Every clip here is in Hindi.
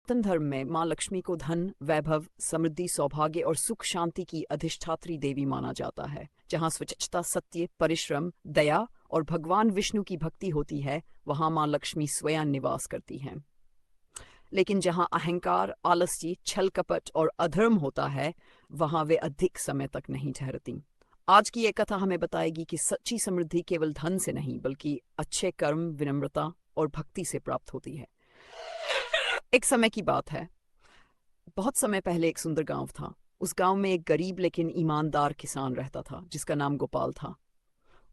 सनातन धर्म में माँ लक्ष्मी को धन, वैभव, समृद्धि, सौभाग्य और सुख शांति की अधिष्ठात्री देवी माना जाता है। जहाँ स्वच्छता, सत्य, परिश्रम, दया और भगवान विष्णु की भक्ति होती है, वहाँ माँ लक्ष्मी स्वयं निवास करती हैं। लेकिन जहाँ अहंकार, आलस्य, छल कपट और अधर्म होता है, वहाँ वे अधिक समय तक नहीं ठहरती। आज की ये कथा हमें बताएगी कि सच्ची समृद्धि केवल धन से नहीं, बल्कि अच्छे कर्म, विनम्रता और भक्ति से प्राप्त होती है। एक समय की बात है। बहुत समय पहले एक सुंदर गांव था। उस गांव में एक गरीब लेकिन ईमानदार किसान रहता था, जिसका नाम गोपाल था।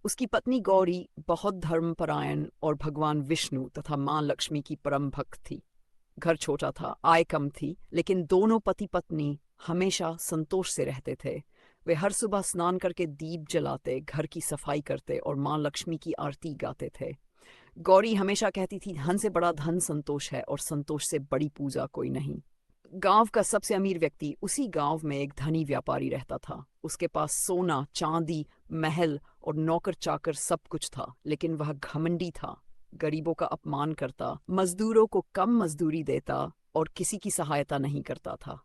उसकी पत्नी गौरी बहुत धर्मपरायण और भगवान विष्णु तथा मां लक्ष्मी की परम भक्त थी। घर छोटा था, आय कम थी, लेकिन दोनों पति पत्नी हमेशा संतोष से रहते थे। वे हर सुबह स्नान करके दीप जलाते, घर की सफाई करते और मां लक्ष्मी की आरती गाते थे। गौरी हमेशा कहती थी, धन से बड़ा धन संतोष है और संतोष से बड़ी पूजा कोई नहीं। गांव का सबसे अमीर व्यक्ति उसी गांव में एक धनी व्यापारी रहता था। उसके पास सोना, चांदी, महल और नौकर चाकर सब कुछ था, लेकिन वह घमंडी था। गरीबों का अपमान करता, मजदूरों को कम मजदूरी देता और किसी की सहायता नहीं करता था।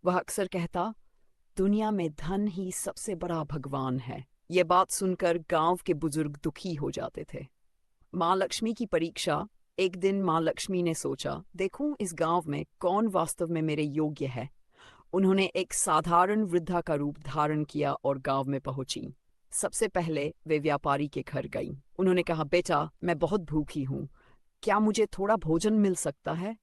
वह अक्सर कहता, दुनिया में धन ही सबसे बड़ा भगवान है। ये बात सुनकर गांव के बुजुर्ग दुखी हो जाते थे। माँ लक्ष्मी की परीक्षा। एक दिन माँ लक्ष्मी ने सोचा, देखूं इस गांव में कौन वास्तव में मेरे योग्य है। उन्होंने एक साधारण वृद्धा का रूप धारण किया और गांव में पहुंची। सबसे पहले वे व्यापारी के घर गईं। उन्होंने कहा, बेटा, मैं बहुत भूखी हूँ, क्या मुझे थोड़ा भोजन मिल सकता है?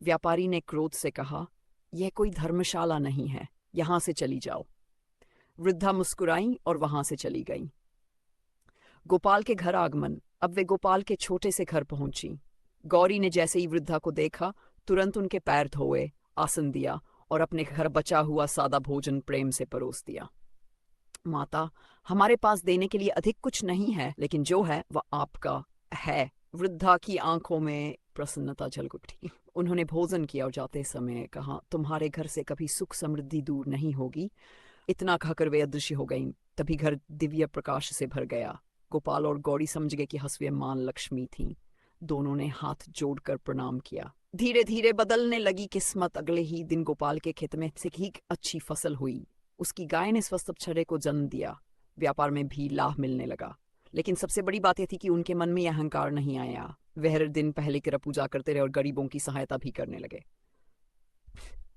व्यापारी ने क्रोध से कहा, यह कोई धर्मशाला नहीं है, यहाँ से चली जाओ। वृद्धा मुस्कुराई और वहां से चली गई। गोपाल के घर आगमन। अब वे गोपाल के छोटे से घर पहुंची। गौरी ने जैसे ही वृद्धा को देखा, तुरंत उनके पैर धोए, आसन दिया और अपने घर बचा हुआ सादा भोजन प्रेम से परोस दिया। माता, हमारे पास देने के लिए अधिक कुछ नहीं है, लेकिन जो है वह आपका है। वृद्धा की आंखों में प्रसन्नता झलक उठी। उन्होंने भोजन किया और जाते समय कहा, तुम्हारे घर से कभी सुख समृद्धि दूर नहीं होगी। इतना कहकर वे अदृश्य हो गईं। तभी घर दिव्य प्रकाश से भर गया। गोपाल और गौरी समझ गए कि हंसवे मां लक्ष्मी थीं। दोनों ने हाथ जोड़कर प्रणाम किया। धीरे धीरे बदलने लगी किस्मत। अगले ही दिन गोपाल के खेत में से ही अच्छी फसल हुई। उसकी गाय ने स्वस्थ बछड़े को जन्म दिया। व्यापार में भी लाभ मिलने लगा। लेकिन सबसे बड़ी बात यह थी कि उनके मन में यह अहंकार नहीं आया। वे हर दिन पहले की तरह पूजा करते रहे और गरीबों की सहायता भी करने लगे।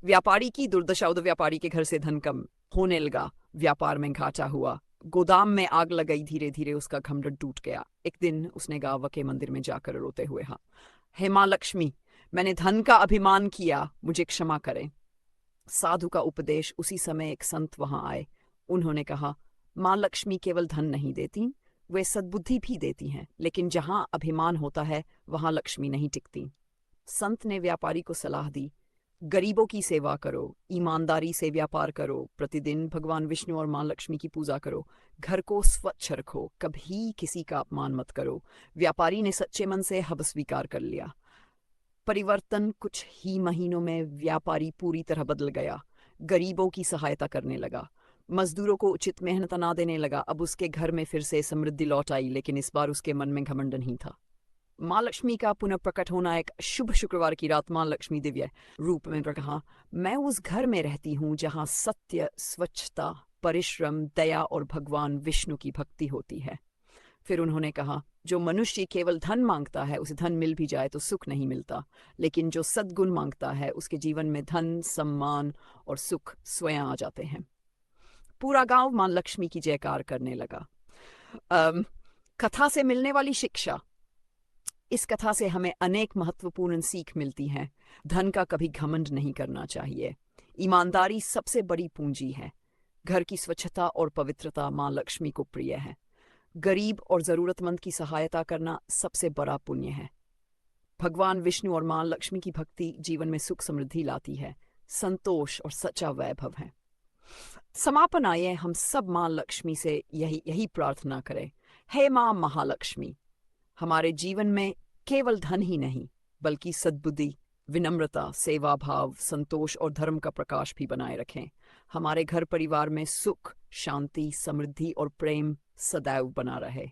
व्यापारी की दुर्दशा। उधर व्यापारी के घर से धन कम होने लगा, व्यापार में घाटा हुआ, गोदाम में आग लगाई। धीरे धीरे उसका घमंड टूट गया। एक दिन उसने गांव के मंदिर में जाकर रोते हुए कहा, हे मां लक्ष्मी, मैंने धन का अभिमान किया, मुझे क्षमा करें। साधु का उपदेश। उसी समय एक संत वहां आए। उन्होंने कहा, मां लक्ष्मी केवल धन नहीं देती, वे सद्बुद्धि भी देती हैं, लेकिन जहां अभिमान होता है वहां लक्ष्मी नहीं टिकती। संत ने व्यापारी को सलाह दी, गरीबों की सेवा करो, ईमानदारी से व्यापार करो, प्रतिदिन भगवान विष्णु और मां लक्ष्मी की पूजा करो, घर को स्वच्छ रखो, कभी किसी का अपमान मत करो। व्यापारी ने सच्चे मन से हब स्वीकार कर लिया। परिवर्तन। कुछ ही महीनों में व्यापारी पूरी तरह बदल गया। गरीबों की सहायता करने लगा, मजदूरों को उचित मेहनत ना देने लगा। अब उसके घर में फिर से समृद्धि लौट आई, लेकिन इस बार उसके मन में घमंड नहीं था। मां लक्ष्मी का पुनः प्रकट होना। एक शुभ शुक्रवार की रात मां लक्ष्मी दिव्य रूप में कहा, मैं उस घर में रहती हूँ जहाँ सत्य, स्वच्छता, परिश्रम, दया और भगवान विष्णु की भक्ति होती है। फिर उन्होंने कहा, जो मनुष्य केवल धन मांगता है, उसे धन मिल भी जाए तो सुख नहीं मिलता, लेकिन जो सद्गुण मांगता है, उसके जीवन में धन, सम्मान और सुख स्वयं आ जाते हैं। पूरा गांव मां लक्ष्मी की जयकार करने लगा। कथा से मिलने वाली शिक्षा। इस कथा से हमें अनेक महत्वपूर्ण सीख मिलती हैं। धन का कभी घमंड नहीं करना चाहिए। ईमानदारी सबसे बड़ी पूंजी है। घर की स्वच्छता और पवित्रता मां लक्ष्मी को प्रिय है। गरीब और जरूरतमंद की सहायता करना सबसे बड़ा पुण्य है। भगवान विष्णु और मां लक्ष्मी की भक्ति जीवन में सुख समृद्धि लाती है, संतोष और सच्चा वैभव है। समापन आए हम सब मां लक्ष्मी से यही प्रार्थना करें, हे मां महालक्ष्मी, हमारे जीवन में केवल धन ही नहीं, बल्कि सद्बुद्धि, विनम्रता, सेवा भाव, संतोष और धर्म का प्रकाश भी बनाए रखें। हमारे घर परिवार में सुख, शांति, समृद्धि और प्रेम सदैव बना रहे।